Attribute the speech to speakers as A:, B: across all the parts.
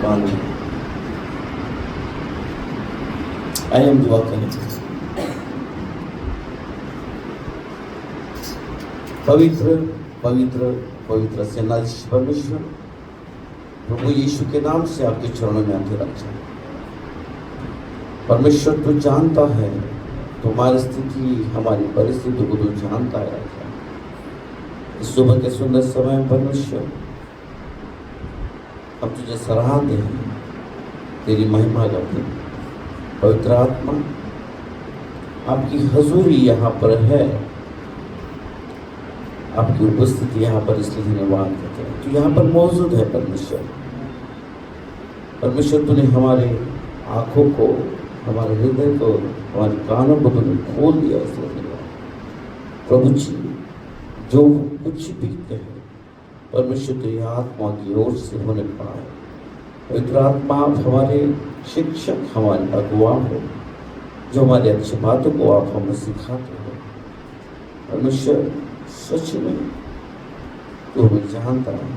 A: बांधे। आइए हम दुआ करें। पवित्र पवित्र पवित्र सेनाधीश परमेश्वर, प्रभु यीशु के नाम से आपके चरणों में आके रखा। परमेश्वर तू जानता है, तुम्हारी स्थिति हमारी परिस्थिति को तू जानता है। इस सुबह के सुंदर समय में परमेश्वर हम तुझे सराहते हैं, तेरी महिमा करते हैं। पवित्र आत्मा आपकी हजूरी यहाँ पर है, आपकी उपस्थिति यहाँ पर इसलिए धन्यवाद करते हैं। तो यहाँ पर मौजूद है परमेश्वर। परमेश्वर तूने हमारे आँखों को, हमारे हृदय को, हमारे कानों को तूने खोल दिया, इसलिए धन्यवाद। प्रभु जी, जो कुछ भी कहे परमेश्वर तेरी आत्मा की ओर से होने पाए। पवित्र आत्मा आप हमारे शिक्षक, हमारे अगुवा हो, जो हमारी अच्छी बातों को आप हमें सिखाते हो। परमेश्वर सच में तो हमें जानता है।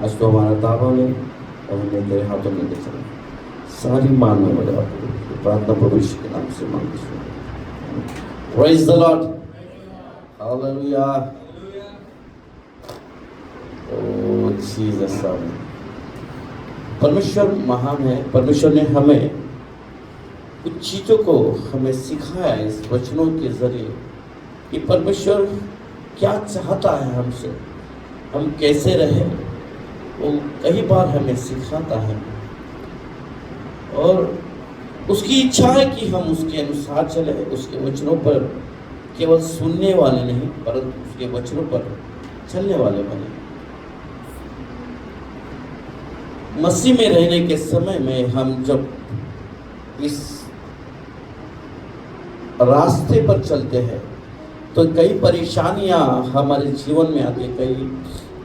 A: आज तो हमारा दावा ले और हमें तेरे हाथों में दे चला। सारी मान में बजा प्रार्थना भविष्य के नाम से मांगते हैं। Praise the lord, hallelujah. O Jesus, परमेश्वर महान है। परमेश्वर ने हमें कुछ चीज़ों को हमें सिखाया इस वचनों के जरिए कि परमेश्वर क्या चाहता है हमसे, हम कैसे रहे। वो कई बार हमें सिखाता है और उसकी इच्छा है कि हम उसके अनुसार चले, उसके वचनों पर केवल सुनने वाले नहीं, परंतु उसके वचनों पर चलने वाले बने। मसीह में रहने के समय में हम जब इस रास्ते पर चलते हैं तो कई परेशानियां हमारे जीवन में आती है, कई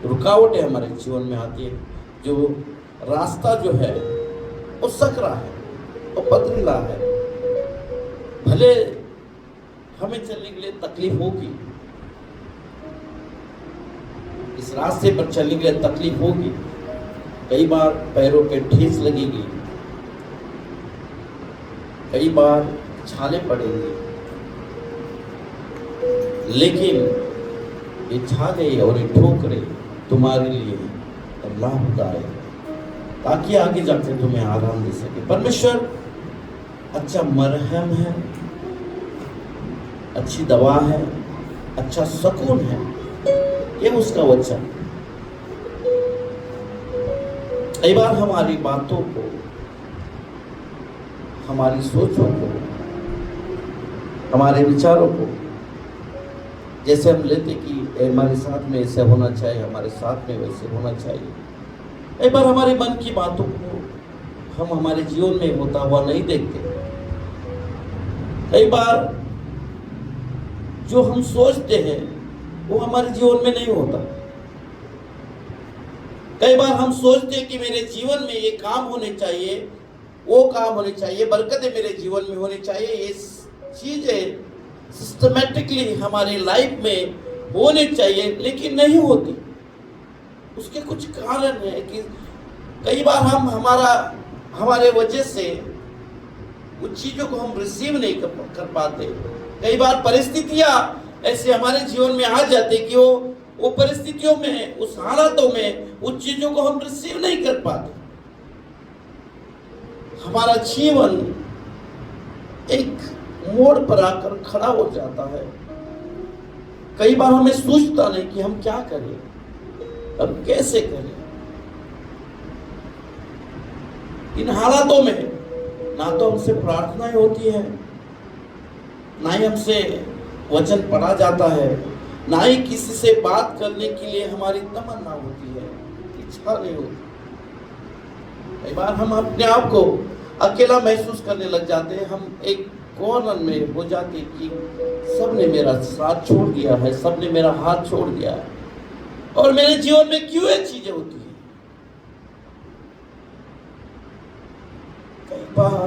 A: रुकावटें हमारे जीवन में आती है। जो रास्ता जो है वो सकरा है, वो पथरीला है। भले हमें चलने के लिए तकलीफ होगी, इस रास्ते पर चलने के लिए तकलीफ होगी, कई बार पैरों पे ठेस लगेगी, कई बार छाले पड़ेंगे, लेकिन ये छाले और ये ठोकरे तुम्हारे लिए लाभदायक है, ताकि आगे जाकर तुम्हें आराम दे सके। परमेश्वर अच्छा मरहम है, अच्छी दवा है, अच्छा सुकून है, ये उसका वचन। कई बार हमारी बातों को, हमारी सोचों को, हमारे विचारों को जैसे हम लेते कि हमारे साथ में ऐसे होना चाहिए, हमारे साथ में वैसे होना चाहिए। कई बार हमारे मन की बातों को हम हमारे जीवन में होता हुआ नहीं देखते। कई बार जो हम सोचते हैं वो हमारे जीवन में नहीं होता। कई बार हम सोचते हैं कि मेरे जीवन में ये काम होने चाहिए, वो काम होने चाहिए, बरकतें मेरे जीवन में होनी चाहिए, ये चीजें सिस्टमेटिकली हमारी लाइफ में होने चाहिए, लेकिन नहीं होती। उसके कुछ कारण है कि कई बार हम हमारे वजह से उन चीजों को हम रिसीव नहीं कर पाते। कई बार परिस्थितियां ऐसे हमारे जीवन में आ जाती कि वो परिस्थितियों में, उस हालातों में उन चीजों को हम रिसीव नहीं कर पाते। हमारा जीवन एक मोड़ पर आकर खड़ा हो जाता है। कई बार हमें सोचता नहीं कि हम क्या करें, हम कैसे करें। इन हालातों में ना तो हमसे प्रार्थनाएं होती है, ना ही हमसे वचन पढ़ा जाता है, ना ही किसी से बात करने के लिए हमारी तमन्ना होती है, इच्छा नहीं होती। कई बार हम अपने आप को अकेला महसूस करने लग जाते हैं। हम एक कॉर्नर में हो जाते कि सबने मेरा साथ छोड़ दिया है, सबने मेरा हाथ छोड़ दिया है, और मेरे जीवन में क्यों ये चीजें होती हैं। कई बार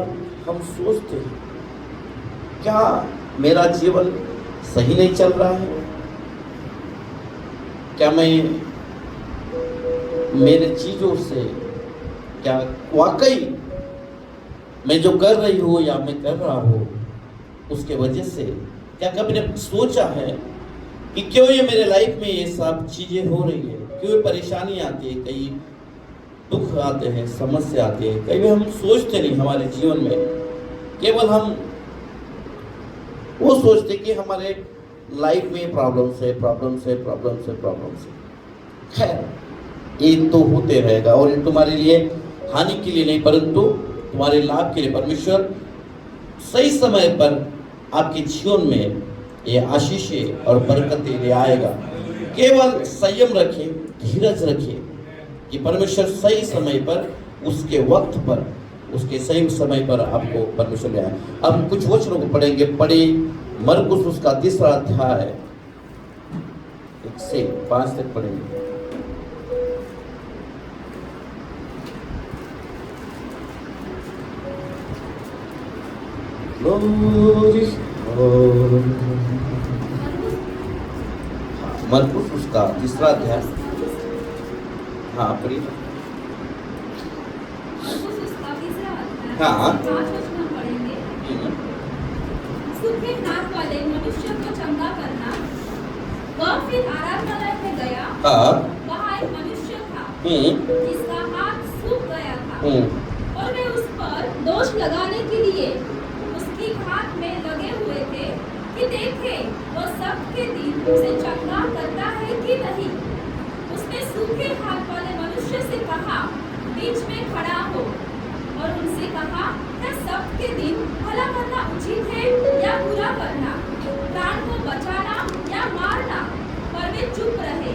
A: हम सोचते हैं क्या मेरा जीवन सही नहीं चल रहा है, क्या मैं मेरे चीजों से क्या वाकई मैं जो कर रही हूँ या मैं कर रहा हूँ उसके वजह से क्या कभी ने सोचा है कि क्यों ये मेरे लाइफ में ये सब चीजें हो रही है, क्यों ये परेशानी आती है, कई दुख आते हैं, समस्या आती है, कई बार हम सोचते नहीं हमारे जीवन में, केवल हम वो सोचते कि हमारे लाइफ में प्रॉब्लम्स है, प्रॉब्लम्स है, प्रॉब्लम्स है, प्रॉब्लम्स है। खैर ये तो होते रहेगा और ये तुम्हारे लिए हानि के लिए नहीं परंतु तुम्हारे लाभ के लिए परमेश्वर सही समय पर आपके जीवन में ये आशीषें और बरकतें ले आएगा। केवल संयम रखें, धीरज रखें कि परमेश्वर सही समय पर, उसके वक्त पर, उसके सही समय पर आपको परमेश्वर ले आए। अब कुछ वचनों को पढ़ेंगे। पढ़े मरकुस उसका 3रा अध्याय 1 से 5 तक पढ़ेंगे। मरकुस उसका 3रा अध्याय, हाँ पढ़िए। हाँ
B: सूखे हाथ वाले मनुष्य को चंगा करना। वह फिर आराधनालय में गया। वहाँ एक मनुष्य था जिसका हाथ सूख गया था और वे उस पर दोष लगाने के लिए उसके हाथ में लगे हुए थे कि देखे वह सबके दिन उसे चंगा करता है कि नहीं। उसने सूखे हाथ वाले मनुष्य से कहा, बीच में खड़ा हो, और उनसे कहा, क्या सबके दिन भला करना उचित है या बुरा करना, प्राण को बचाना या मारना? पर वे चुप रहे।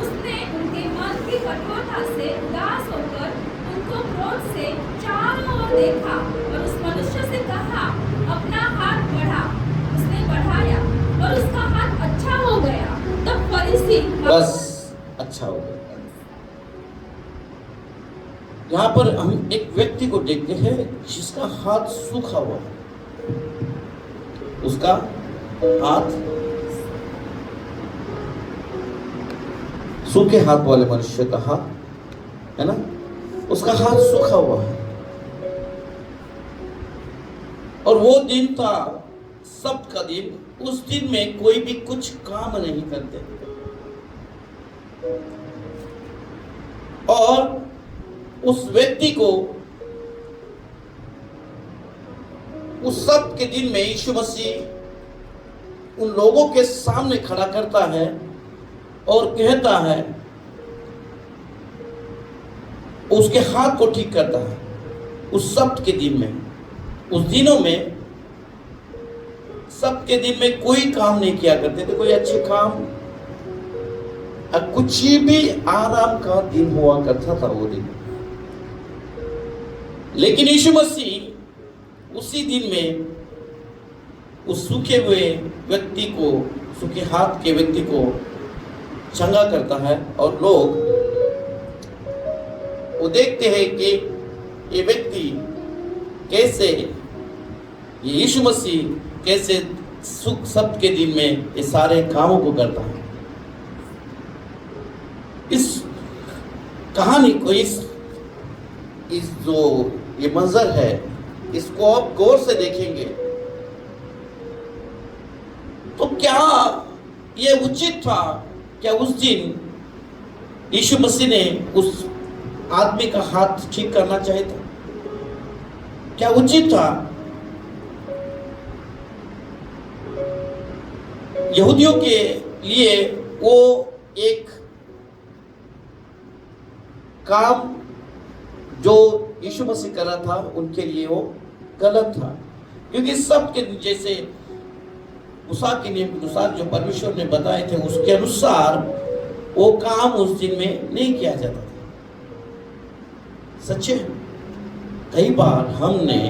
B: उसने उनके मन की कठोरता से उदास होकर उनको क्रोध से चारों ओर देखा और उस मनुष्य से कहा, अपना हाथ बढ़ा। उसने बढ़ाया और उसका हाथ अच्छा हो गया। तब फरीसी
A: बस अच्छा हो गया। यहाँ पर हम एक व्यक्ति को देखते हैं जिसका हाथ सूखा हुआ है। उसका हाथ, सूखे हाथ वाले मनुष्य का हाथ है ना, उसका हाथ सूखा हुआ है। और वो दिन था सब्त का दिन। उस दिन में कोई भी कुछ काम नहीं करते और उस व्यक्ति को उस सब के दिन में यीशु मसीह उन लोगों के सामने खड़ा करता है और कहता है, उसके हाथ को ठीक करता है। उस सब्त के दिन में, उस दिनों में, सब्त के दिन में कोई काम नहीं किया करते थे, कोई अच्छे काम, कुछ भी आराम का दिन हुआ करता था वो दिन। लेकिन यीशु मसीह उसी दिन में उस सूखे हुए व्यक्ति को, सूखे हाथ के व्यक्ति को चंगा करता है और लोग वो देखते हैं कि ये व्यक्ति कैसे, ये यीशु मसीह कैसे सुख सब्त के दिन में ये सारे कामों को करता है। इस कहानी को, इस जो ये मंजर है, इसको आप गौर से देखेंगे तो क्या ये उचित था? क्या उस दिन यीशु मसीह ने उस आदमी का हाथ ठीक करना चाहिए था? क्या उचित था? यहूदियों के लिए वो एक काम जो यीशु मसीह कर रहा था उनके लिए वो गलत था, क्योंकि सबके जैसे मूसा के नियम के अनुसार जो परमेश्वर ने बताए थे उसके अनुसार वो काम उस दिन में नहीं किया जाता था। सच्चे कई बार हमने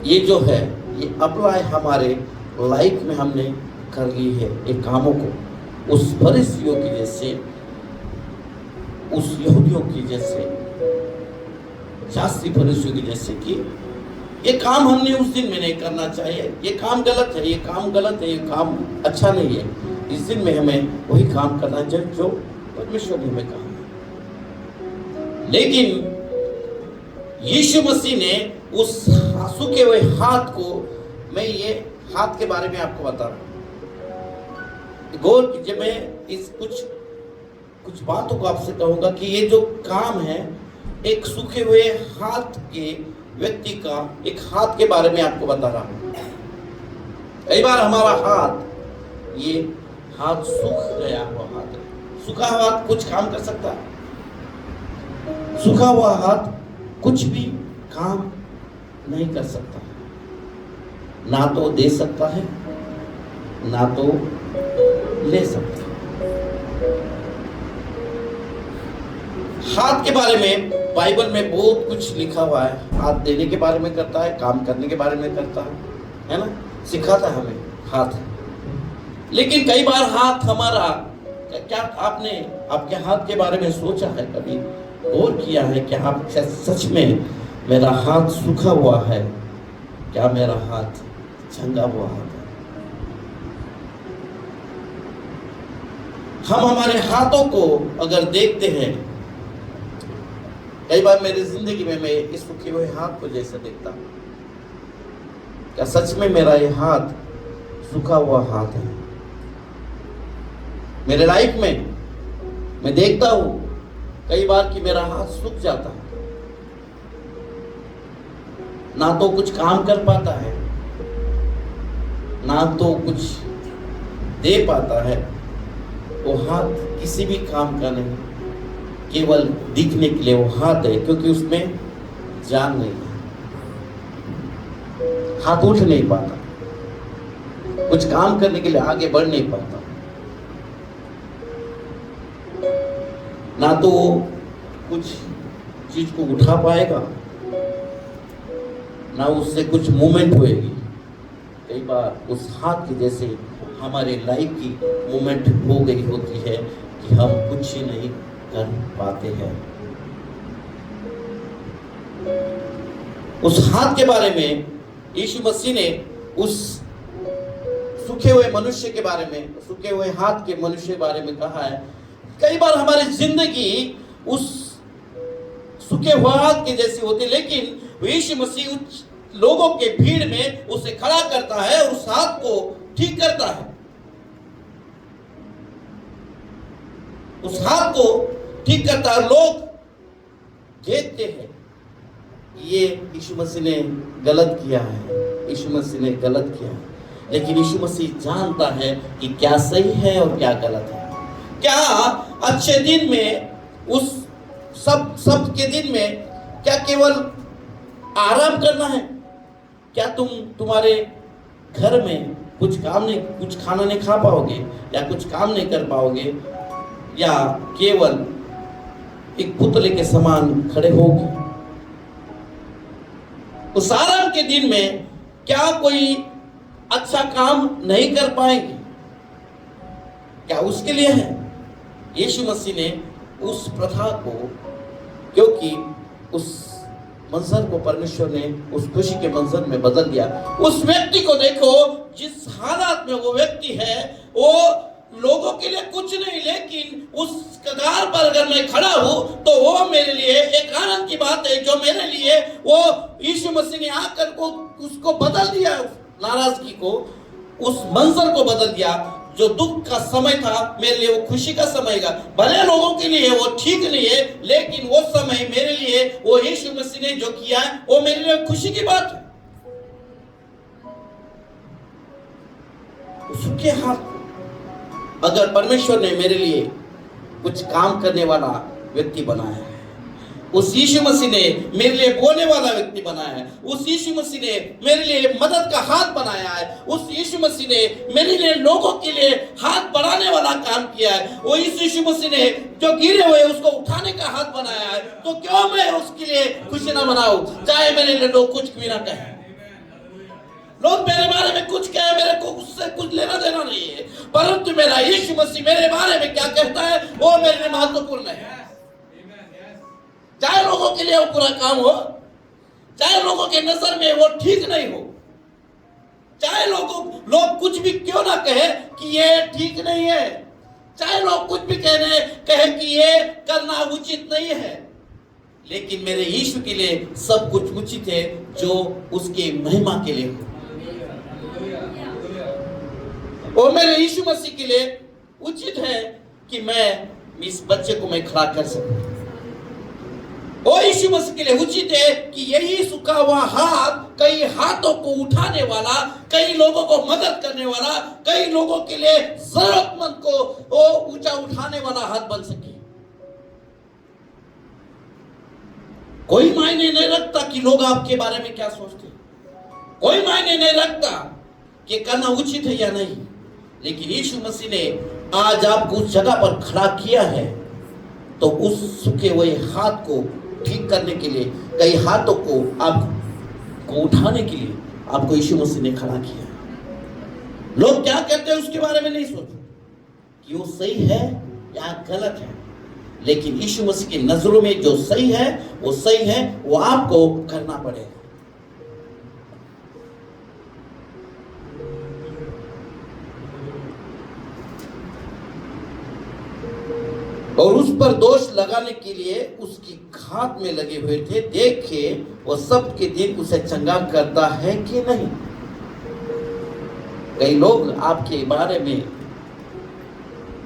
A: ये जो है ये अप्लाई हमारे लाइफ में हमने कर ली है ये कामों को, उस फरीसियों की जैसे, उस यहूदियों की जैसे, शास्त्री फरीसियों की जैसे कि ये काम हमने उस दिन में नहीं करना चाहिए, ये काम गलत है, ये काम गलत है, ये काम अच्छा नहीं है। इस दिन में हमें वही काम करना चाहिए जो परमेश्वर ने हमें कहा। लेकिन यीशु मसीह ने उस सूखे हुए हाथ को, मैं ये हाथ के बारे में आपको बता रहा हूं, गौर कीजिए। मैं इस कुछ बातों को आपसे कहूंगा कि ये जो काम है, एक सूखे हुए हाथ के व्यक्ति का एक हाथ के बारे में आपको बता रहा हूं। कई बार हमारा हाथ, ये हाथ सूख गया हुआ हाथ है। सूखा हुआ हाथ कुछ काम कर सकता है? सूखा हुआ हाथ कुछ भी काम नहीं कर सकता, ना तो दे सकता है ना तो ले सकता है। हाथ के बारे में बाइबल में बहुत कुछ लिखा हुआ है। हाथ देने के बारे में करता है, काम करने के बारे में करता है ना, सिखाता है हमें हाथ। लेकिन कई बार हाथ हमारा, क्या आपने आपके हाथ के बारे में सोचा है, कभी गौर किया है कि आप सच में मेरा हाथ सूखा हुआ है? क्या मेरा हाथ छंगा हुआ हाथ है? हम हमारे हाथों को अगर देखते हैं, कई बार मेरी जिंदगी में मैं इस सूखे हुए हाथ को जैसे देखता हूं। क्या सच में मेरा ये हाथ सूखा हुआ हाथ है? मेरे लाइफ में मैं देखता हूं कई बार कि मेरा हाथ सूख जाता है, ना तो कुछ काम कर पाता है, ना तो कुछ दे पाता है। वो हाथ किसी भी काम का नहीं, केवल दिखने के लिए वो हाथ है, क्योंकि उसमें जान नहीं है। हाथ उठ नहीं पाता, कुछ काम करने के लिए आगे बढ़ नहीं पाता, ना तो वो कुछ चीज को उठा पाएगा, ना उससे कुछ मूवमेंट होएगी। कई बार उस हाथ की जैसे हमारे लाइफ की मूवमेंट हो गई होती है कि हम कुछ ही नहीं कर पाते हैं। उस हाथ के बारे में यीशु मसीह ने उस सूखे हुए मनुष्य के बारे में, सूखे हुए हाथ के मनुष्य के बारे में कहा है। कई बार हमारी जिंदगी उस सूखे हुए हाथ के जैसी होती है, लेकिन यीशु मसीह उस लोगों के भीड़ में उसे खड़ा करता है और उस हाथ को ठीक करता है। उस हाथ को ठीक करता है। लोग देखते हैं ये यीशु मसीह ने गलत किया है, यीशु मसीह ने गलत किया है, लेकिन यीशु मसीह जानता है कि क्या सही है और क्या गलत है। क्या अच्छे दिन में, उस सब के दिन में क्या केवल आराम करना है? क्या तुम्हारे घर में कुछ खाना नहीं खा पाओगे, या कुछ काम नहीं कर पाओगे, या केवल एक पुतले के समान खड़े होगे? उस आराम के दिन में क्या कोई अच्छा काम नहीं कर पाएंगे? क्या उसके लिए है? यीशु मसीह ने उस प्रथा को, क्योंकि उस मंजर को परमेश्वर ने उस खुशी के मंजर में बदल दिया। उस व्यक्ति को देखो, जिस हालात में वो व्यक्ति है, वो लोगों के लिए कुछ नहीं, लेकिन उस कगार पर अगर मैं खड़ा हूं तो वो मेरे लिए एक आनंद की बात है, जो मेरे लिए वो यीशु मसीह ने आकर को उसको बदल दिया, नाराजगी को, उस मंजर को बदल दिया। जो दुख का समय था, मेरे लिए वो खुशी का समय का। भले लोगों के लिए वो ठीक नहीं है, लेकिन वो समय मेरे लिए, वो यीशु मसीह ने जो किया है, वो मेरे लिए खुशी की बात है। उसके हाथ, अगर परमेश्वर ने मेरे लिए कुछ काम करने वाला व्यक्ति बनाया है, उस यीशु मसीह ने मेरे लिए बोलने वाला व्यक्ति बनाया है, उस यीशु मसीह ने मेरे लिए मदद का हाथ बनाया है, उस यीशु मसीह ने मेरे लिए लोगों के लिए हाथ बढ़ाने वाला काम किया है, वो इस यीशु मसीह ने जो गिरे हुए उसको उठाने का हाथ बनाया है, तो क्यों मैं उसके लिए खुशी ना मनाऊं? चाहे मेरे लिए लोग कुछ भी ना कहें, लोग मेरे बारे में कुछ कहे, मेरे को उससे कुछ लेना देना नहीं है, परंतु मेरा यीशु मसीह मेरे बारे में क्या कहता है वो मेरे लिए महत्वपूर्ण है। चाहे लोगों के लिए वो पूरा काम हो, चाहे लोगों के नजर में वो ठीक नहीं हो, चाहे लोग कुछ भी क्यों ना कहे कि ये ठीक नहीं है, चाहे लोग कुछ भी कहे कि ये करना उचित नहीं है,
C: लेकिन मेरे यीशु के लिए सब कुछ उचित है जो उसके महिमा के लिए हो। और मेरे यीशु मसीह के लिए उचित है कि मैं इस बच्चे को मैं खड़ा कर सकूं। और यीशु मसीह के लिए उचित है कि यही सूखा हुआ हाथ कई हाथों को उठाने वाला, कई लोगों को मदद करने वाला, कई लोगों के लिए जरूरतमंद को वो ऊंचा उठाने वाला हाथ बन सके। कोई मायने नहीं रखता कि लोग आपके बारे में क्या सोचते, कोई मायने नहीं रखता कि करना उचित है या नहीं, लेकिन यीशु मसीह ने आज आपको उस जगह पर खड़ा किया है, तो उस सूखे हुए हाथ को ठीक करने के लिए, कई हाथों को आपको उठाने के लिए आपको यीशु मसीह ने खड़ा किया है। लोग क्या कहते हैं उसके बारे में नहीं सोचो कि वो सही है या गलत है, लेकिन यीशु मसीह की नजरों में जो सही है वो सही है, वो आपको करना पड़ेगा। और उस पर दोष लगाने के लिए उसकी घात में लगे हुए थे, देखिए वो सब के दिन उसे चंगा करता है कि नहीं। कई लोग आपके बारे में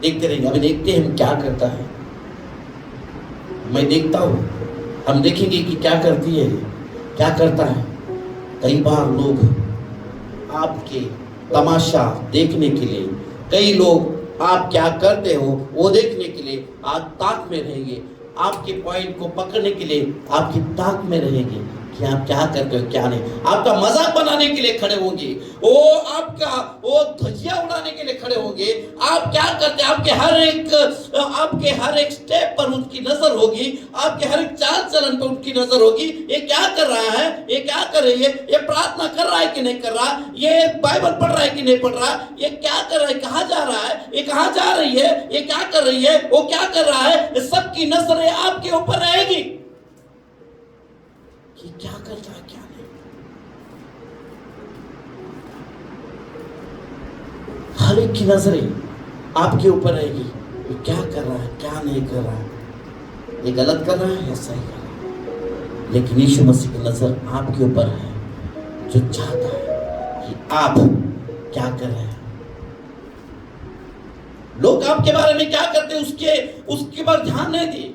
C: देखते रहेंगे, अभी देखते हैं हम क्या करता है, मैं देखता हूं, हम देखेंगे कि क्या करती है, क्या करता है। कई बार लोग आपके तमाशा देखने के लिए, कई लोग आप क्या करते हो वो देखने के लिए आप ताक में रहेंगे, आपके पॉइंट को पकड़ने के लिए आपकी ताक में रहेंगे कि आप क्या करते हो क्या नहीं। आपका मजाक बनाने के लिए खड़े होंगे, वो आपका वो धजिया उड़ाने के लिए खड़े होंगे। आप क्या करते हैं, आपके हर एक स्टेप पर उसकी नजर होगी, आपके हर एक चाल चलन पर उसकी नजर होगी। ये क्या कर रहा है, ये क्या कर रही है, ये प्रार्थना कर रहा है कि नहीं कर रहा, ये बाइबल पढ़ रहा है कि नहीं पढ़ रहा, ये क्या कर रहा है, कहाँ जा रहा है, ये कहाँ जा रही है, ये क्या कर रही है, वो क्या कर रहा है। सबकी नजरें आपके ऊपर रहेगी कि क्या करता है क्या नहीं। हर एक की नजरें आपके ऊपर रहेगी, ये क्या कर रहा है क्या नहीं कर रहा है, ये गलत कर रहा है या सही कर रहा है। लेकिन यीशु मसीह की नजर आपके ऊपर है, जो चाहता है कि आप क्या कर रहे हैं। लोग आपके बारे में क्या करते हैं उसके पर ध्यान नहीं दिए।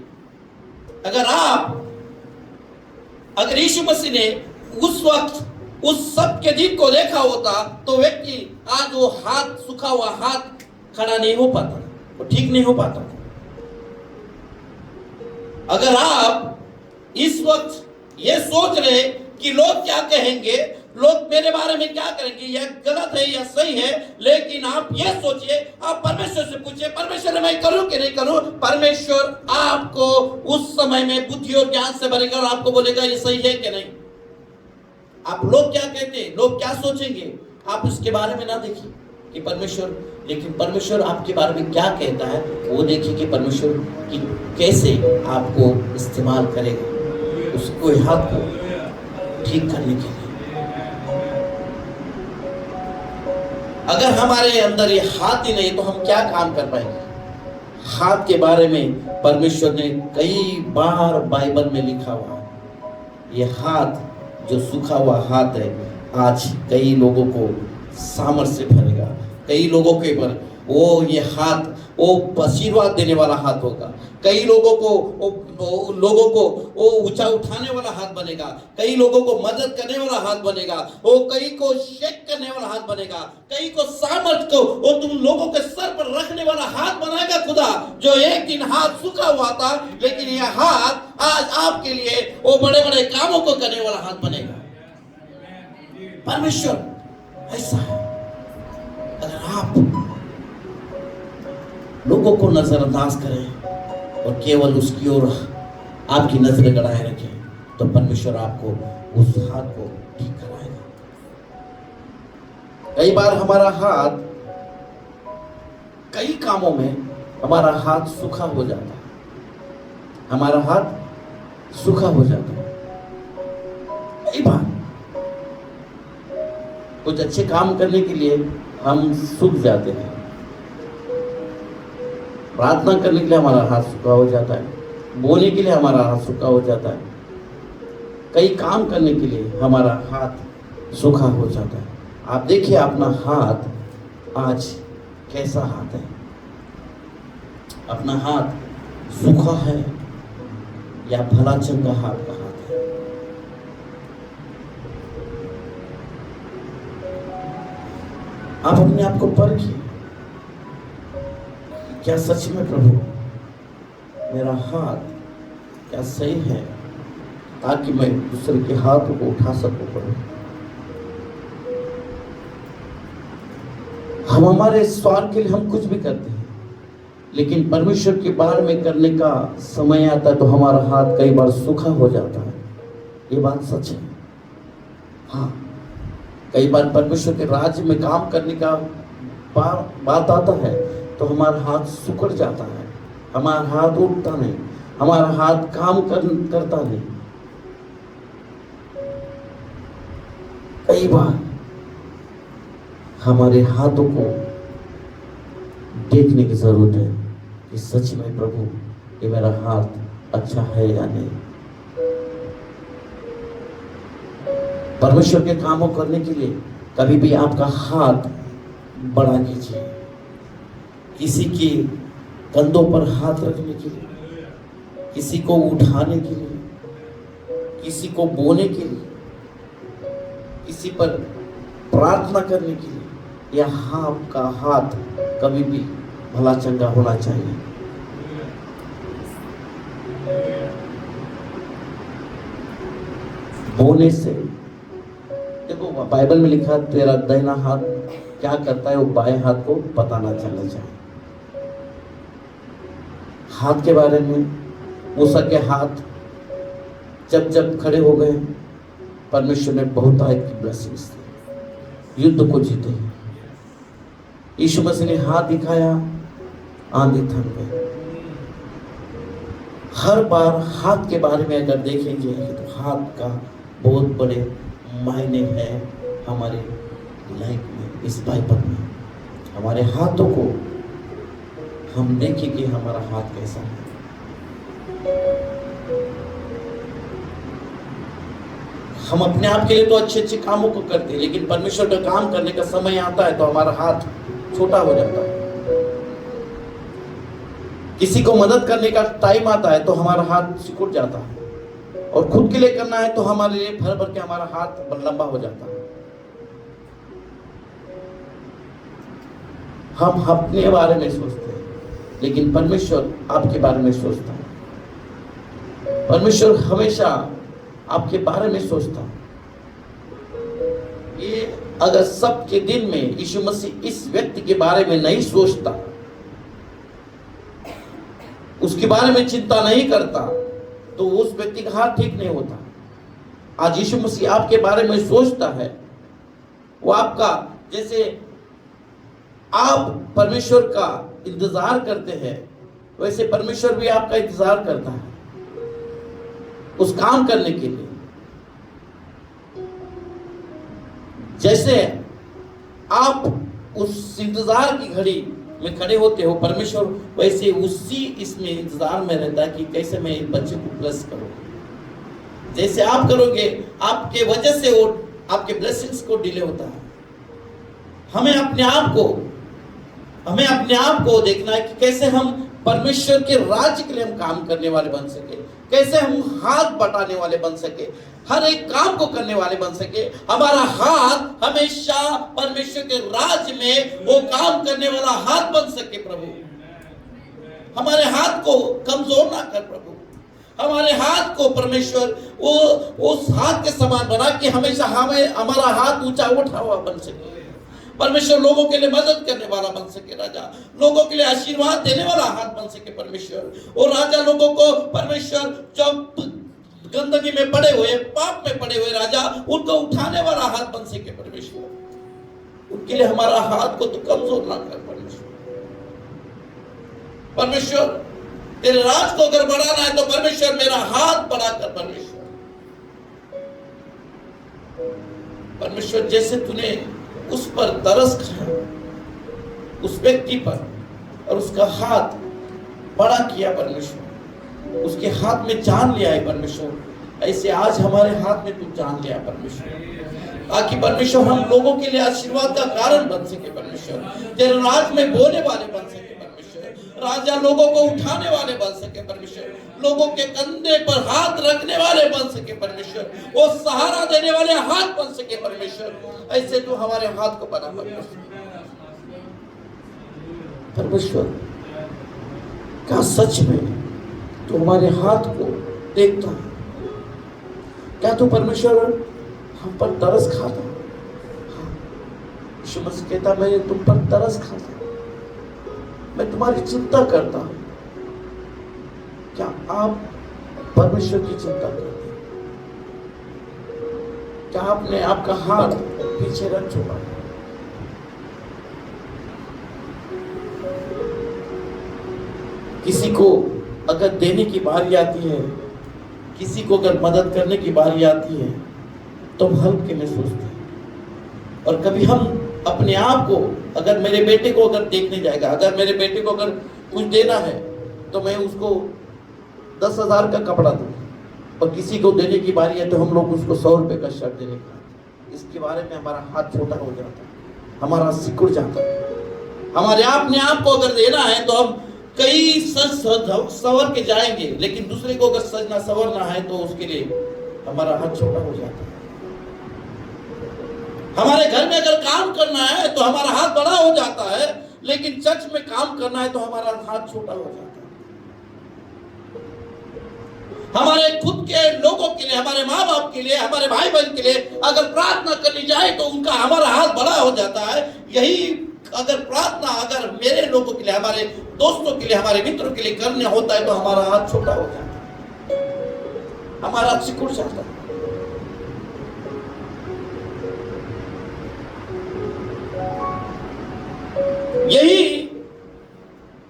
C: अगर यीशु मसीह ने उस वक्त उस सब के दिन को देखा होता तो व्यक्ति आज वो हाथ, सूखा हुआ हाथ खड़ा नहीं हो पाता, वो ठीक नहीं हो पाता। अगर आप इस वक्त ये सोच रहे कि लोग क्या कहेंगे, लोग मेरे बारे में क्या करेंगे, यह गलत है या सही है, लेकिन आप ये सोचिए, आप परमेश्वर से पूछिए, परमेश्वर मैं करूं कि नहीं करूं। परमेश्वर आपको उस समय में बुद्धि और ज्ञान से भरेगा और आपको बोलेगा ये सही है कि नहीं। आप लोग क्या कहते हैं, लोग क्या सोचेंगे, आप उसके बारे में ना देखिए कि परमेश्वर, लेकिन परमेश्वर आपके बारे में क्या कहता है वो देखिए कि परमेश्वर की कैसे आपको इस्तेमाल करेगा उसको हाथ को ठीक करने के लिए। अगर हमारे अंदर ये हाथ ही नहीं तो हम क्या काम कर पाएंगे। हाथ के बारे में परमेश्वर ने कई बार बाइबल में लिखा हुआ है। ये हाथ जो सूखा हुआ हाथ है आज कई लोगों को सामर्थ्य से भरेगा, कई लोगों के पर वो ये हाथ वो आशीर्वाद देने वाला हाथ होगा, कई लोगों को वो ऊंचा उठाने वाला हाथ बनेगा, कई लोगों को मदद करने वाला हाथ बनेगा, वो कई को शेक करने वाला हाथ बनेगा, कई को सामर्थ्य को वो तुम लोगों के सर पर रखने वाला हाथ बनाएगा खुदा। जो एक दिन हाथ सूखा हुआ था लेकिन यह हाथ आज आपके लिए वो बड़े बड़े कामों को करने वाला हाथ बनेगा। परमेश्वर ऐसा है। अगर आप लोगों को नजरअंदाज करें और केवल उसकी ओर आपकी नजरें गड़ाए रखें तो परमेश्वर आपको उस हाथ को ठीक कराएगा। कई बार हमारा हाथ, कई कामों में हमारा हाथ सूखा हो जाता है, हमारा हाथ सूखा हो जाता है। कई बार कुछ अच्छे काम करने के लिए हम सूख जाते हैं, प्रार्थना करने के लिए हमारा हाथ सूखा हो जाता है, बोने के लिए हमारा हाथ सूखा हो जाता है, कई काम करने के लिए हमारा हाथ सूखा हो जाता है। आप देखिए अपना हाथ आज कैसा हाथ है, अपना हाथ सूखा है या भला चंगा हाथ का हाथ है। आप अपने आप को परखिए, क्या सच में प्रभु मेरा हाथ क्या सही है, ताकि मैं दूसरे के हाथों को उठा सकूं। प्रभु हम हमारे स्वार्थ के लिए हम कुछ भी करते हैं, लेकिन परमेश्वर के बारे में करने का समय आता है तो हमारा हाथ कई बार सूखा हो जाता है। ये बात सच है। हाँ, कई बार परमेश्वर के राज्य में काम करने का बात आता है तो हमारा हाथ सुकड़ जाता है, हमारा हाथ उठता नहीं, हमारा हाथ काम करता नहीं। कई बार हमारे हाथों को देखने की जरूरत है कि सच में प्रभु ये मेरा हाथ अच्छा है या नहीं। परमेश्वर के कामों करने के लिए कभी भी आपका हाथ बढ़ा कीजिए, किसी के कंधों पर हाथ रखने के लिए, किसी को उठाने के लिए, किसी को बोने के लिए, किसी पर प्रार्थना करने के लिए, यह आपका हाथ कभी भी भला चंगा होना चाहिए। बोने से देखो, बाइबल में लिखा तेरा दाहिना हाथ क्या करता है वो बाएं हाथ को पता ना चलना चाहिए। हाथ के बारे में मूसा के हाथ जब खड़े हो गए, परमेश्वर ने बहुत आयत की ब्लेसिंग्स दी, युद्ध को जीते। यीशु मसीह ने हाथ दिखाया, आंधी थम गई। हर बार हाथ के बारे में अगर देखेंगे तो हाथ का बहुत बड़े मायने हैं हमारे लाइफ में। इस बाइबल में हमारे हाथों को हम देखें कि हमारा हाथ कैसा है। हम अपने आप के लिए तो अच्छे अच्छे कामों को करते हैं, लेकिन परमेश्वर का काम करने का समय आता है तो हमारा हाथ छोटा हो जाता है। किसी को मदद करने का टाइम आता है तो हमारा हाथ सिकुड़ जाता है, और खुद के लिए करना है तो हमारे लिए भर भर के हमारा हाथ लंबा हो जाता है। हम अपने बारे में सोचते हैं, लेकिन परमेश्वर आपके बारे में सोचता है। परमेश्वर हमेशा आपके बारे में सोचता है। ये अगर सबके दिन में यीशु मसीह इस व्यक्ति के बारे में नहीं सोचता, उसके बारे में चिंता नहीं करता, तो उस व्यक्ति का हाथ ठीक नहीं होता। आज यीशु मसीह आपके बारे में सोचता है। वो आपका, जैसे आप परमेश्वर का इंतजार करते हैं, वैसे परमेश्वर भी आपका इंतजार करता है उस काम करने के लिए। जैसे आप उस इंतजार की घड़ी में खड़े होते हो, परमेश्वर वैसे उसी इसमें इंतजार में रहता है कि कैसे मैं इस बच्चे को ब्लेस करूं। जैसे आप करोगे, आपके वजह से वो आपके ब्लेसिंग्स को डिले होता है। हमें अपने आप को देखना है कि कैसे हम परमेश्वर के राज्य के लिए हम काम करने वाले बन सके, कैसे हम हाथ बटाने वाले बन सके, हर एक काम को करने वाले बन सके। हमारा हाथ हमेशा परमेश्वर के राज्य में वो काम करने वाला हाथ बन सके। प्रभु हमारे हाथ को कमजोर ना कर प्रभु। हमारे हाथ को परमेश्वर वो उस हाथ के समान बना कि हमेशा हमारा हाथ ऊंचा उठा हुआ बन सके। परमेश्वर लोगों के लिए मदद करने वाला बन सके। राजा लोगों के लिए आशीर्वाद देने वाला हाथ बन सके परमेश्वर। और राजा लोगों को परमेश्वर जो गंदगी में पड़े हुए, पाप में पड़े हुए, राजा उनको उठाने वाला हाथ बन सके परमेश्वर। उनके लिए हमारा हाथ को तो कमजोर ना कर परमेश्वर। तेरे राज को अगर बढ़ाना है तो परमेश्वर मेरा हाथ बढ़ाकर परमेश्वर जैसे तूने उस पर तरस खाया, उस व्यक्ति पर, और उसका हाथ बड़ा किया परमेश्वर, उसके हाथ में जान लिया है परमेश्वर, ऐसे आज हमारे हाथ में तू जान लिया परमेश्वर, ताकि परमेश्वर हम लोगों के लिए आशीर्वाद का कारण बन सके परमेश्वर, तेरे राज में बोलने वाले बन सके परमेश्वर, राजा लोगों को उठाने वाले बन सके परमेश्वर, लोगों के कंधे पर हाथ रखने वाले बन सके परमेश्वर, वो सहारा देने वाले हाथ बन सके परमेश्वर, ऐसे तू हमारे हाथ को बना परमेश्वर। क्या सच में तू हमारे हाथ को देखता है? क्या तू परमेश्वर हम पर तरस खाता? यीशु मसीह कहता मैं तुम पर तरस खाता, मैं तुम्हारी चिंता करता हूं। क्या आप परमेश्वर की चिंता करते हैं? क्या आपने आपका हाथ पीछे रख चुका? किसी को अगर देने की बारी आती है, किसी को अगर मदद करने की बारी आती है, तो हम हल्के में सोचते हैं। और कभी हम अपने आप को, अगर मेरे बेटे को अगर देखने जाएगा, अगर मेरे बेटे को अगर कुछ देना है तो मैं उसको 10,000 का कपड़ा दूं, और किसी को देने की बारी है तो हम लोग उसको 100 रुपए का शर्ट देने का। इसके बारे में हमारा हाथ छोटा हो जाता है, हमारा सिकुड़ जाता है। हमारे अपने आप को अगर देना है तो हम कई सज सवर के जाएंगे, लेकिन दूसरे को अगर सजना सवरना है तो उसके लिए हमारा हाथ छोटा हो जाता है। हमारे घर में अगर काम करना है तो हमारा हाथ बड़ा हो जाता है, लेकिन चर्च में काम करना है तो हमारा हाथ छोटा हो जाता है। हमारे खुद के लोगों के लिए, हमारे माँ बाप के लिए, हमारे भाई बहन के लिए अगर प्रार्थना करनी जाए तो उनका हमारा हाथ बड़ा हो जाता है। यही अगर प्रार्थना अगर मेरे लोगों के लिए, हमारे दोस्तों के लिए, हमारे मित्रों के लिए करने होता है तो हमारा हाथ छोटा हो जाता है, हमारा हाथ सिकुड़ जाता है। यही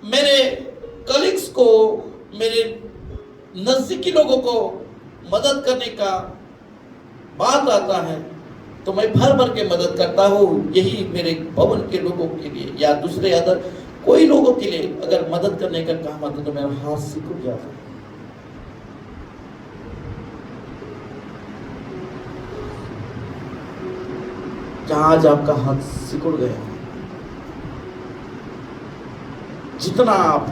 C: मेरे कलीग्स को, मेरे नजदीकी लोगों को मदद करने का बात आता है तो मैं भर भर के मदद करता हूँ। यही मेरे भवन के लोगों के लिए या दूसरे अदर कोई लोगों के लिए अगर मदद करने का काम आता तो मेरा हाथ सिकुड़ जाता है। क्या आज आपका हाथ सिकुड़ गया? जितना आप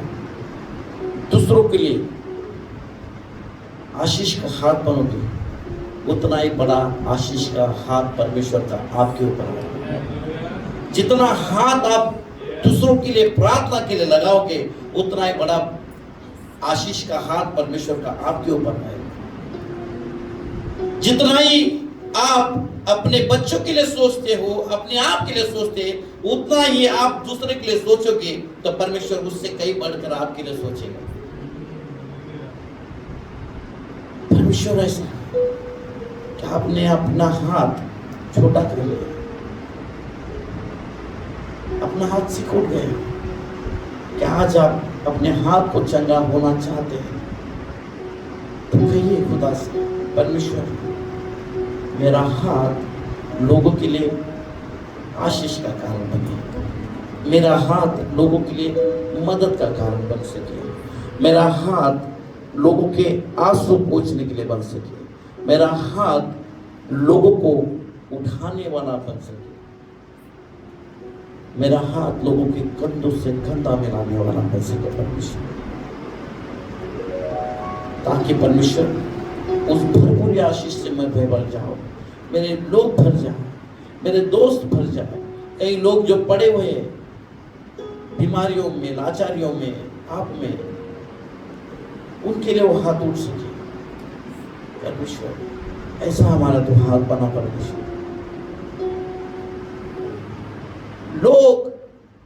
C: दूसरों के लिए आशीष का हाथ बनोगे, उतना ही बड़ा आशीष का हाथ परमेश्वर का आपके ऊपर है। जितना हाथ आप दूसरों के लिए प्रार्थना के लिए लगाओगे, उतना ही बड़ा आशीष का हाथ परमेश्वर का आपके ऊपर है। जितना ही आप अपने बच्चों के लिए सोचते हो, अपने आप के लिए सोचते हैं, उतना ही आप दूसरे के लिए सोचोगे तो परमेश्वर उससे कई बढ़कर आपके लिए सोचेगा। परमेश्वर ऐसा कि आपने अपना हाथ छोटा कर लिया, अपना हाथ सिकुड़ गया। क्या आज आप अपने हाथ को चंगा होना चाहते हैं तो कहिए खुदा से, परमेश्वर मेरा हाथ लोगों के लिए आशीष का कारण बने, मेरा हाथ लोगों के लिए मदद का कारण बन सके, मेरा हाथ लोगों के आंसू पोंछने के लिए बन सके, मेरा हाथ लोगों को उठाने वाला बन सके, मेरा हाथ लोगों के कंधों से कंधा मिलाने वाला बन सके परमेश्वर, ताकि परमेश्वर उस भरपूर आशीष से मैं भर जाऊं, मेरे लोग भर जाए, मेरे दोस्त भर जाए। कई लोग जो पड़े हुए हैं बीमारियों में, लाचारियों में, आप में, उनके लिए वो हाथ उठ सके परमेश्वर। ऐसा हमारा तो हाथ बना परमेश्वर। लोग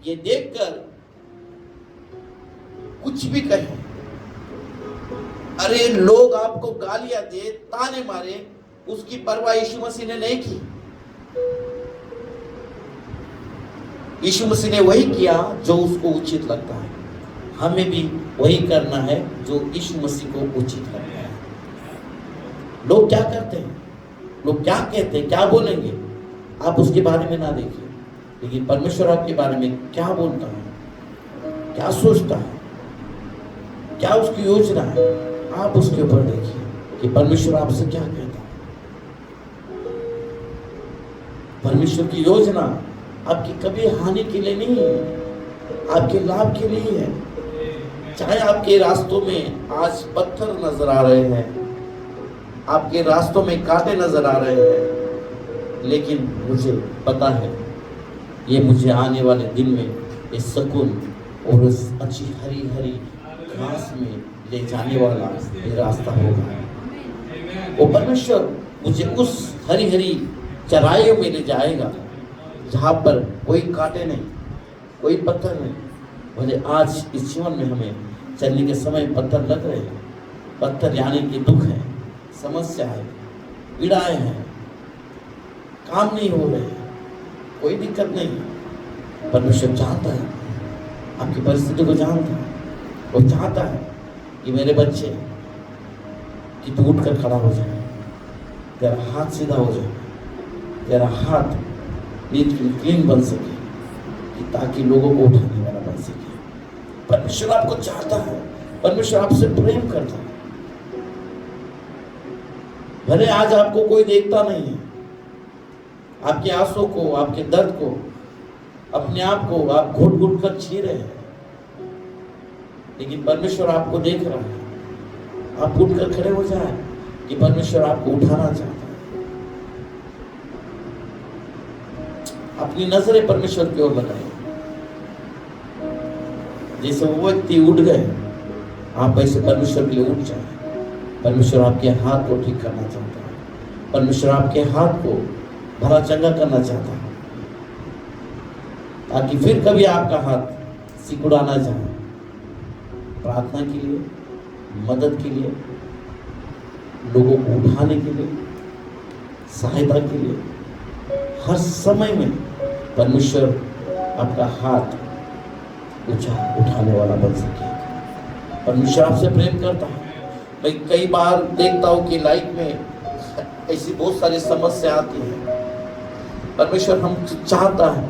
C: ये देखकर कुछ भी कहें, अरे लोग आपको गालियां दे, ताने मारे, उसकी परवाह यीशु मसीह ने नहीं की। यीशु मसीह ने वही किया जो उसको उचित लगता है। हमें भी वही करना है जो यीशु मसीह को उचित लगता है। लोग क्या करते हैं, लोग क्या कहते हैं, क्या बोलेंगे, आप उसके बारे में ना देखिए, लेकिन परमेश्वर आपके बारे में क्या बोलता है, क्या सोचता है, क्या उसकी योजना है, आप उसके ऊपर देखिए कि परमेश्वर आपसे क्या कहता है। परमेश्वर की योजना आपकी कभी हानि के लिए नहीं है, आपके लाभ के लिए है। चाहे आपके रास्तों में आज पत्थर नजर आ रहे हैं, आपके रास्तों में कांटे नजर आ रहे हैं, लेकिन मुझे पता है ये मुझे आने वाले दिन में इस सुकून और इस अच्छी हरी हरी घास में ले जाने वाला ये रास्ता होगा। वो परमेश्वर मुझे उस हरी हरी चराइयों में ले जाएगा जहाँ पर कोई कांटे नहीं, कोई पत्थर नहीं। भले आज इस जीवन में हमें चलने के समय पत्थर लग रहे हैं, पत्थर यानी कि दुख है, समस्या है, पीड़ाएं हैं, काम नहीं हो रहे हैं, कोई दिक्कत नहीं है। परमेश्वर चाहता है, आपकी परिस्थिति को जानता है। वो चाहता है कि मेरे बच्चे कि तू उठकर खड़ा हो जाए, तेरा हाथ सीधा हो जाए, तेरा हाथ नीट क्लीन बन सके, कि ताकि लोगों को उठाने वाला बन सके। परमेश्वर आपको चाहता है, परमेश्वर आपसे प्रेम करता है। भले आज आपको कोई देखता नहीं है, आपके आंसू को, आपके दर्द को, अपने आप को आप घुट घुट कर जी रहे हैं, लेकिन परमेश्वर आपको देख रहा है। आप उठकर खड़े हो जाए कि परमेश्वर आपको उठाना चाहता है। अपनी नजरें परमेश्वर की ओर लगाए। जैसे वो व्यक्ति उठ गए, आप ऐसे परमेश्वर के लिए उठ जाए। परमेश्वर आपके हाथ को ठीक करना चाहता है, परमेश्वर आपके हाथ को भला चंगा करना चाहता है, ताकि फिर कभी आपका हाथ सिकुड़ा ना जाए। प्रार्थना के लिए, मदद के लिए, लोगों को उठाने के लिए, सहायता के लिए, हर समय में परमेश्वर आपका हाथ उठाने वाला बन सके। परमेश्वर आपसे प्रेम करता है। मैं कई बार देखता हूँ कि लाइफ में ऐसी बहुत सारी समस्या आती है। परमेश्वर हम चाहता है,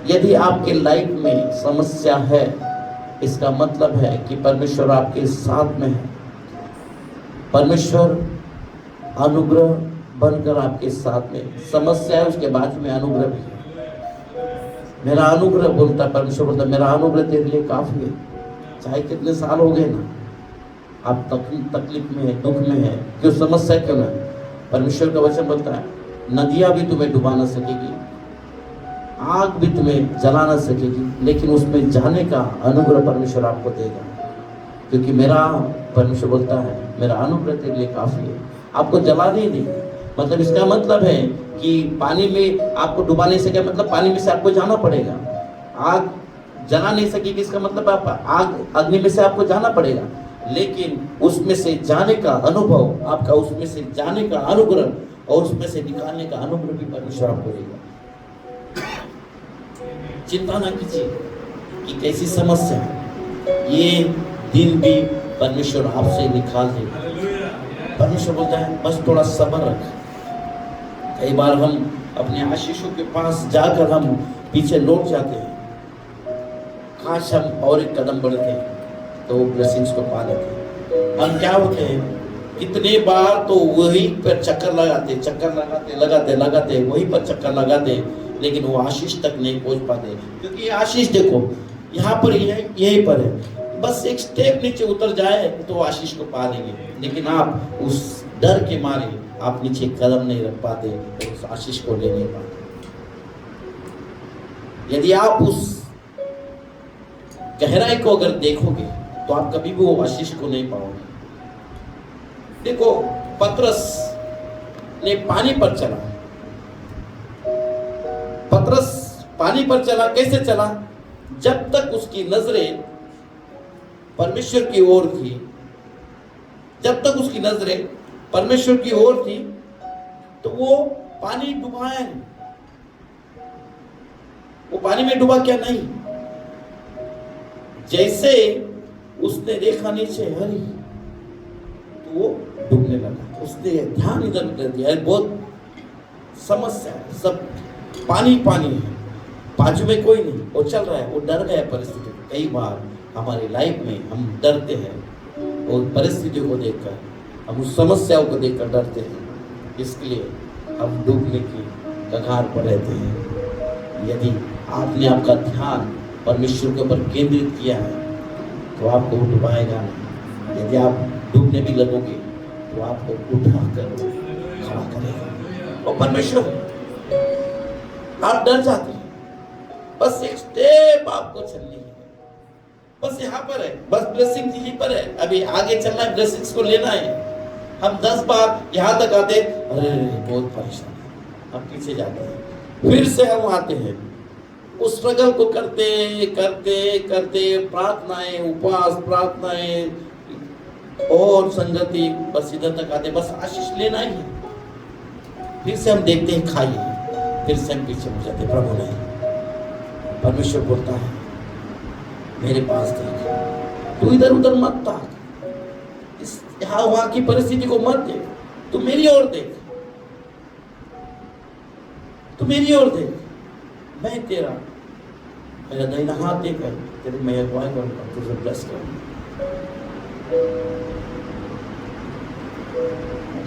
C: यदि आपके लाइफ में समस्या है, इसका मतलब है कि परमेश्वर आपके साथ में है। परमेश्वर अनुग्रह बनकर आपके साथ में, समस्या है उसके बाद में अनुग्रह भी है। मेरा अनुग्रह बोलता है, परमेश्वर बोलता है मेरा अनुग्रह तेरे लिए काफी है। चाहे कितने साल हो गए ना, आप तकलीफ में है, दुख में है, क्यों समस्या क्यों ना, परमेश्वर का वचन बोलता है नदियां भी तुम्हें डुबा ना सकेगी, आग भी तुम्हें जला ना सकेगी, लेकिन उसमें जाने का अनुग्रह परमेश्वर आपको देगा। क्योंकि मेरा, परमेश्वर बोलता है मेरा अनुग्रह तेरे लिए काफी है। आपको जला नहीं देगा, मतलब इसका मतलब है कि पानी में आपको डुबा नहीं सके, मतलब पानी में से आपको जाना पड़ेगा। आग जला नहीं सकेगी, इसका मतलब आप आग अग्नि में से आपको जाना पड़ेगा, लेकिन उसमें से जाने का अनुभव आपका, उसमें से जाने का अनुग्रह और उसमें से निकालने का अनुग्रह भी परमेश्वर आपको देगा। चिंता ना कीजिए कि कैसी समस्या, ये दिन भी परमेश्वर आपसे निकाल देगा। परमेश्वर बोलता है बस थोड़ा सब्र रख। कई बार हम अपने आशीषों के पास जाकर हम पीछे लौट जाते हैं। काश हम और एक कदम बढ़ते तो ब्लेसिंग्स को पा लेते। हम क्या होते हैं, कितने बार तो वही पर चक्कर लगाते वही पर चक्कर लगाते, लेकिन वो आशीष तक नहीं पहुंच पाते। क्योंकि ये आशीष देखो यहाँ पर यहीं पर है, बस एक स्टेप नीचे उतर जाए तो आशीष को पा लेंगे, लेकिन आप उस डर के मारे आप नीचे कदम नहीं रख पाते, तो उस आशीष को ले नहीं पाते। यदि आप उस गहराई को अगर देखोगे तो आप कभी भी वो आशीष को नहीं पाओगे। देखो पतरस ने पानी पर चला, पतरस पानी पर चला, कैसे चला? जब तक उसकी नजरें परमेश्वर की ओर थी, जब तक उसकी नजरें परमेश्वर की ओर थी तो वो पानी डुबाया नहीं, वो पानी में डूबा क्या नहीं। जैसे उसने देखा नीचे हरी तो वो डूबने लगा, उसने ध्यान इधर कर दिया। बहुत समस्या है, सब पानी पानी है, बाजू में कोई नहीं, वो चल रहा है, वो डर गया परिस्थिति। कई बार हमारी लाइफ में हम डरते हैं, और परिस्थितियों को देखकर, हम उस समस्याओं को देखकर डरते हैं, इसके लिए हम डूबने की कगार पर रहते हैं। यदि आपने आपका ध्यान परमेश्वर के ऊपर केंद्रित किया है तो आपको डुबाएगा नहीं। यदि आप डूबने भी लगोगे तो आपको उठाकर खड़ा करेगा। और परमेश्वर, आप डर जाते हैं, बस एक स्टेप आपको चलनी है, बस यहाँ पर है, बस ब्लेसिंग यहीं पर है, अभी आगे चलना है, ब्लेसिंग्स को लेना है। हम 10 बार यहाँ तक आते, अरे बहुत परेशान है, हम पीछे जाते हैं, फिर से हम आते हैं, उस स्ट्रगल को करते करते करते प्रार्थनाएं, उपवास, प्रार्थनाएं और संगति, बस इधर तक आते, बस आशीष लेना ही है। फिर से हम देखते हैं खाइए, फिर से हम पीछे हो जाते, प्रभु नहीं। परमेश्वर बोलता है मेरे पास देख, तू इधर उधर मत ताक, इस यहाँ वहां की परिस्थिति को मत देख, तू मेरी ओर देख, तू मेरी ओर देख, मैं तेरा, मेरा दाहिना हाथ देकर तेरी मैं अगुवाई करूंगा, तुझे ब्लेस करूंगा।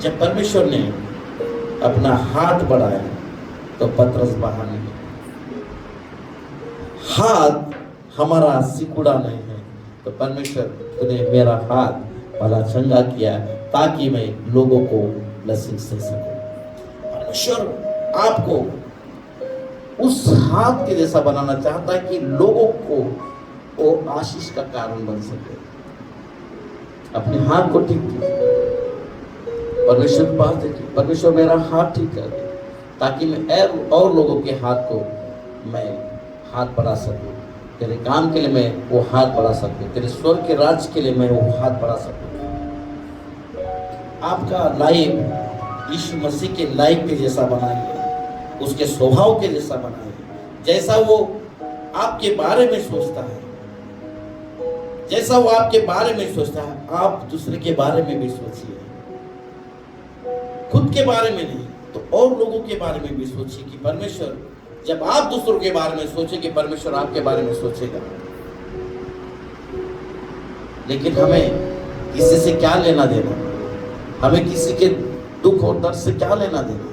C: जब परमेश्वर ने अपना हाथ बढ़ाया तो पतरस बाहर निकला। हाथ हमारा सिकुड़ा नहीं है, तो परमेश्वर तूने मेरा हाथ भला चंगा किया ताकि मैं लोगों को ब्लेसिंग दे सकूं। परमेश्वर आपको उस हाथ के जैसा बनाना चाहता है कि लोगों को वो आशीष का कारण बन सके। अपने हाथ को ठीक कीजिए, परमेश्वर के पास देखिए, परमेश्वर मेरा हाथ ठीक कर दे ताकि मैं और लोगों के हाथ को मैं हाथ बढ़ा सकूं, तेरे काम के लिए मैं वो हाथ बढ़ा सकूं, तेरे स्वर्ग के राज के लिए मैं वो हाथ बढ़ा सकूं। आपका लाइफ यीशु मसीह के लाइफ के जैसा बनाइए, उसके स्वभाव के जैसा बनाइए, जैसा वो आपके बारे में सोचता है, जैसा वो आपके बारे में सोचता है, आप दूसरे के बारे में भी सोचिए। खुद के बारे में नहीं तो और लोगों के बारे में भी सोचिए कि परमेश्वर, जब आप दूसरों के बारे में सोचे कि परमेश्वर आपके बारे में सोचेगा। लेकिन हमें किसी से क्या लेना देना, हमें किसी के दुख और दर्द से क्या लेना देना,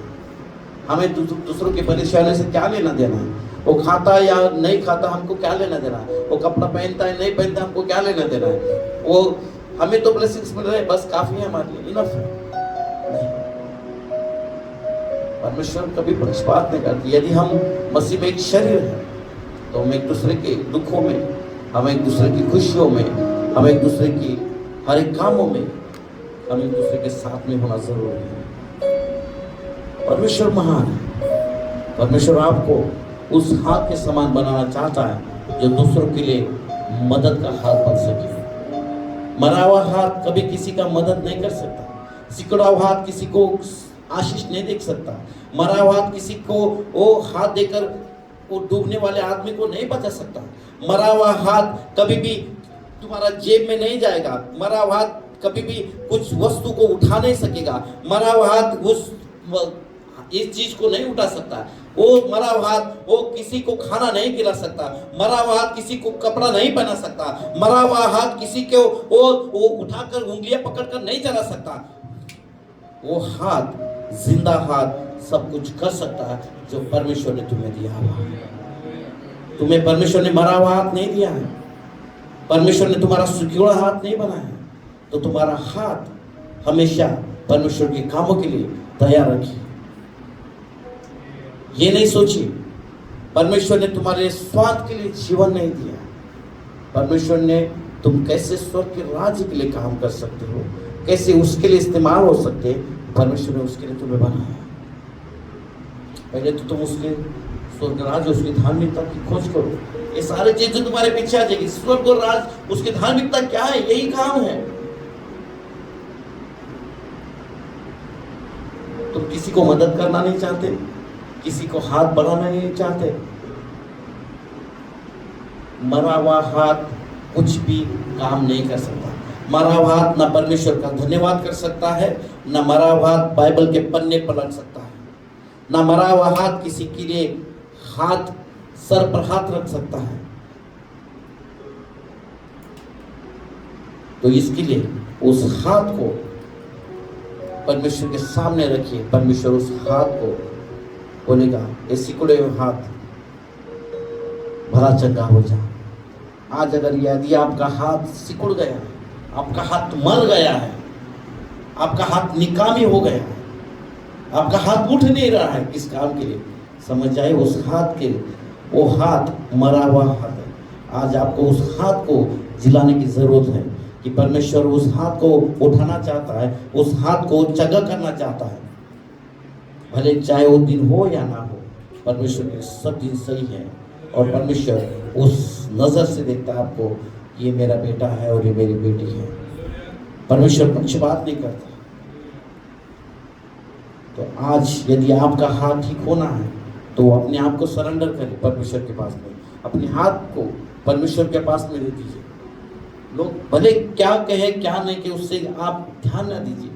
C: हमें दूसरों की परेशानी से क्या लेना देना है। वो खाता या नहीं खाता हमको क्या लेना देना है, वो कपड़ा पहनता है नहीं पहनता हमको क्या लेना देना है, वो हमें तो ब्लेसिंग्स मिल रहे हैं, बस काफी है हमारे लिए, इनफ है। परमेश्वर कभी पक्षपात नहीं करती। यदि हम मसीह में एक शरीर है तो हम एक दूसरे के दुखों में, हम एक दूसरे की खुशियों में, हम एक दूसरे की हर एक कामों में, हम एक दूसरे के साथ में होना जरूरी है। परमेश्वर महान है। परमेश्वर आपको उस हाथ के समान बनाना चाहता है जो दूसरों के लिए मदद का हाथ बन सके। मरा हुआ हाथ कभी किसी का मदद नहीं कर सकता, सिकुड़ा हुआ हाथ किसी को आशीष नहीं दे सकता, मरा हुआ हाथ किसी को वो हाथ देकर वो डूबने वाले आदमी को नहीं बचा सकता। मरा हुआ हाथ कभी भी तुम्हारा जेब में नहीं जाएगा, मरा हुआ हाथ कभी भी कुछ वस्तु को उठा नहीं सकेगा, मरा हुआ हाथ उस इस चीज को नहीं उठा सकता, वो मरा हुआ हाथ वो किसी को खाना नहीं खिला सकता, मरा हुआ हाथ किसी को कपड़ा नहीं पहना सकता, मरा हुआ हाथ किसी को वो उठाकर उंगलियां पकड़कर नहीं चला सकता। वो हाथ, जिंदा हाथ सब कुछ कर सकता है जो परमेश्वर ने तुम्हें दिया हुआ है। तुम्हें परमेश्वर ने मरा हुआ हाथ नहीं दिया है, परमेश्वर ने तुम्हारा सिकुड़ा हाथ नहीं बनाया, तो तुम्हारा हाथ हमेशा परमेश्वर के कामों के लिए तैयार रखिए। ये नहीं सोचिए परमेश्वर ने तुम्हारे स्वार्थ के लिए जीवन नहीं दिया, परमेश्वर ने तुम कैसे स्वर्ग के राज्य के लिए काम कर सकते हो, कैसे उसके लिए इस्तेमाल हो सकते, परमेश्वर ने उसके लिए तुम्हें बनाया। पहले तो तुम उसके स्वर्ग राज्य, उसकी धार्मिकता की खोज करो, ये सारी चीजें तुम्हारे पीछे आ जाएगी। स्वर्ग और राज, उसकी धार्मिकता क्या है, यही काम है। तुम किसी को मदद करना नहीं चाहते, किसी को हाथ बढ़ाना नहीं चाहते, मरा हुआ हाथ कुछ भी काम नहीं कर सकता। मरा हुआ हाथ ना परमेश्वर का धन्यवाद कर सकता है, ना मरा हुआ हाथ बाइबल के पन्ने पर रख सकता है, ना मरा हुआ हाथ किसी के लिए हाथ सर पर हाथ रख सकता है। तो इसके लिए उस हाथ को परमेश्वर के सामने रखिए। परमेश्वर उस हाथ को बोलेगा, ये सिकुड़े हुए हाथ भला चंगा हो जा। आज अगर यदि आपका हाथ सिकुड़ गया है, आपका हाथ मर गया है, आपका हाथ निकामी हो गया है, आपका हाथ उठ नहीं रहा है किस काम के लिए, समझ जाए उस हाथ के, वो हाथ मरा हुआ हाथ है। आज आपको उस हाथ को जिलाने की जरूरत है कि परमेश्वर उस हाथ को उठाना चाहता है, उस हाथ को चंगा करना चाहता है। भले चाहे वो दिन हो या ना हो, परमेश्वर के सब दिन सही है और परमेश्वर उस नजर से देखता है आपको, ये मेरा बेटा है और ये मेरी बेटी है। परमेश्वर पक्षपात नहीं करता। तो आज यदि आपका हाथ ठीक होना है तो अपने आप को सरेंडर करें परमेश्वर के पास में, अपने हाथ को परमेश्वर के पास में दे दीजिए। लोग भले क्या कहे क्या नहीं कहे उससे आप ध्यान ना दीजिए,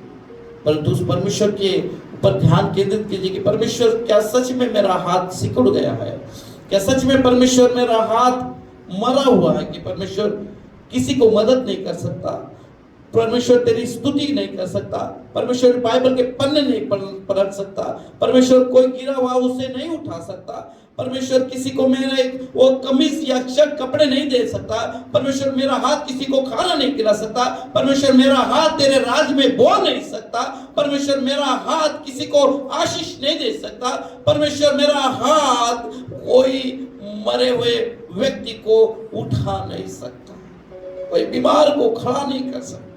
C: परंतु उस परमेश्वर के ऊपर ध्यान केंद्रित कीजिए कि परमेश्वर क्या सच में मेरा हाथ सिकुड़ गया है, क्या सच में परमेश्वर मेरा हाथ मरा हुआ है कि परमेश्वर किसी को मदद नहीं कर सकता, परमेश्वर तेरी स्तुति नहीं कर सकता, परमेश्वर बाइबल के पन्ने नहीं पलट सकता, परमेश्वर कोई गिरा हुआ उसे नहीं उठा सकता, परमेश्वर किसी को मेरे वो कमीज या शर्ट कपड़े नहीं दे सकता, परमेश्वर मेरा हाथ किसी को खाना नहीं खिला सकता, परमेश्वर मेरा हाथ तेरे राज में बोल नहीं सकता, परमेश्वर मेरा हाथ किसी को आशीष नहीं दे सकता, परमेश्वर मेरा हाथ कोई मरे हुए व्यक्ति को उठा नहीं सकता, कोई बीमार को खड़ा नहीं कर सकता।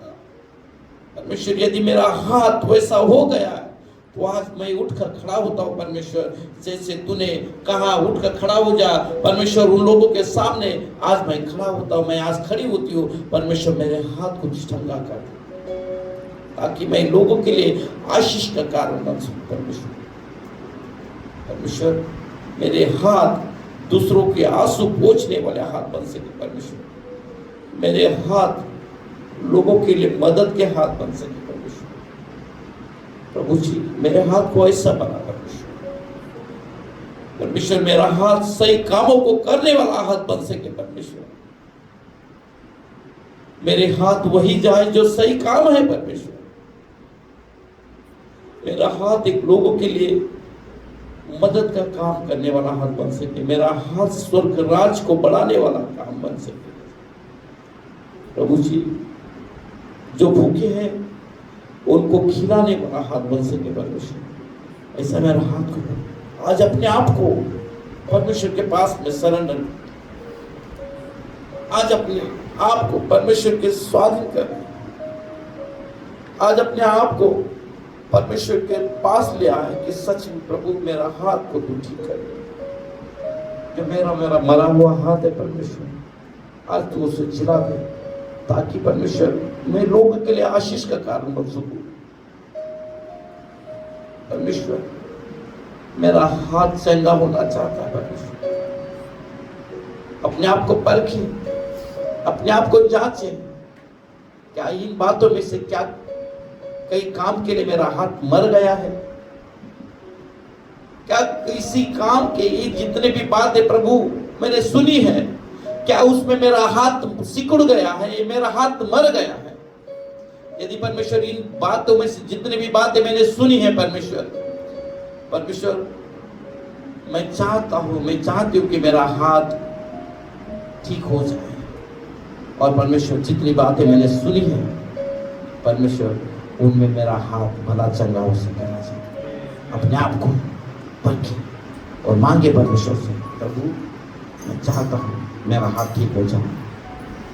C: परमेश्वर यदि मेरा हाथ वैसा हो गया है तो आज मैं उठकर खड़ा होता हूँ परमेश्वर, जैसे तूने कहा उठकर खड़ा हो जा परमेश्वर, उन लोगों के सामने आज मैं खड़ा होता हूँ, मैं आज खड़ी होती हूँ। परमेश्वर मेरे हाथ को ढंगा कर दे ताकि मैं लोगों के लिए आशीष का कारण बन सकूं। परमेश्वर मेरे हाथ दूसरों के आंसू पोंछने वाले हाथ बन सके। परमेश्वर मेरे हाथ लोगों के लिए मदद के हाथ बन सके। परमेश्वर प्रभु जी मेरे हाथ को ऐसा बना परमेश्वर, परमेश्वर मेरा हाथ सही कामों को करने वाला हाथ बन सके। परमेश्वर मेरे हाथ वही जाए जो सही काम है। परमेश्वर मेरा हाथ एक लोगों के लिए मदद का काम करने वाला हाथ बन सके, मेरा हाथ स्वर्ग राज को बढ़ाने वाला काम बन सके। प्रभु जी जो भूखे हैं उनको खिलाने वाला हाथ बन सके। परमेश्वर ऐसा मेरा हाथ को आज अपने आप को परमेश्वर के पास में सरेंडर, आज अपने आप को परमेश्वर के स्वाधीन कर, आज अपने आप को परमेश्वर के पास ले आए कि सच में प्रभु मेरा हाथ को तू ठीक कर, जो मेरा मरा हुआ हाथ है परमेश्वर आज तू उसे जिला दे ताकि परमेश्वर मैं लोगों के लिए आशीष का कारण बन सकूं। परमेश्वर मेरा हाथ चंगा होना चाहता है। परमेश्वर अपने आप को परखें, अपने आप को जांचें, क्या इन बातों में से क्या कई काम के लिए मेरा हाथ मर गया है, क्या किसी काम के ये जितने भी बातें प्रभु मैंने सुनी है क्या उसमें मेरा हाथ सिकुड़ गया है, ये मेरा हाथ मर गया है। यदि परमेश्वर इन बातों में से जितनी भी बातें मैंने सुनी है परमेश्वर मैं चाहती हूँ कि मेरा हाथ ठीक हो जाए। और परमेश्वर जितनी बातें मैंने सुनी है परमेश्वर उनमें मेरा हाथ भला चंगा हो सकेगा। अपने आप को परखे और मांगे परमेश्वर से, प्रभु मैं चाहता हूँ मेरा हाथ ठीक हो जाए,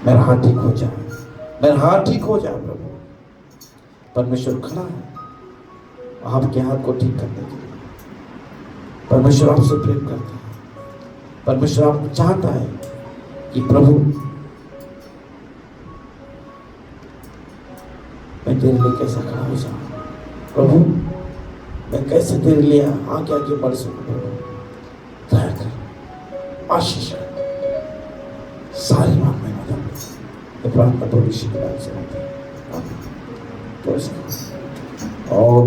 C: मेरा हाथ ठीक हो जाए, मेरा हाथ ठीक हो जाए। प्रभु परमेश्वर खड़ा है आपके हाथ को ठीक करने के लिए। परमेश्वर आपसे प्रेम करता है, परमेश्वर आपको चाहता है कि प्रभु मैं तेरे लिए कैसा खड़ा हो जाऊं, प्रभु मैं कैसे तेरे लिए आगे बढ़ सकूं। प्रभु दया कर, आशीष कर, सारी बात में मदद प्रार्थना तो ऋषि के नाम से और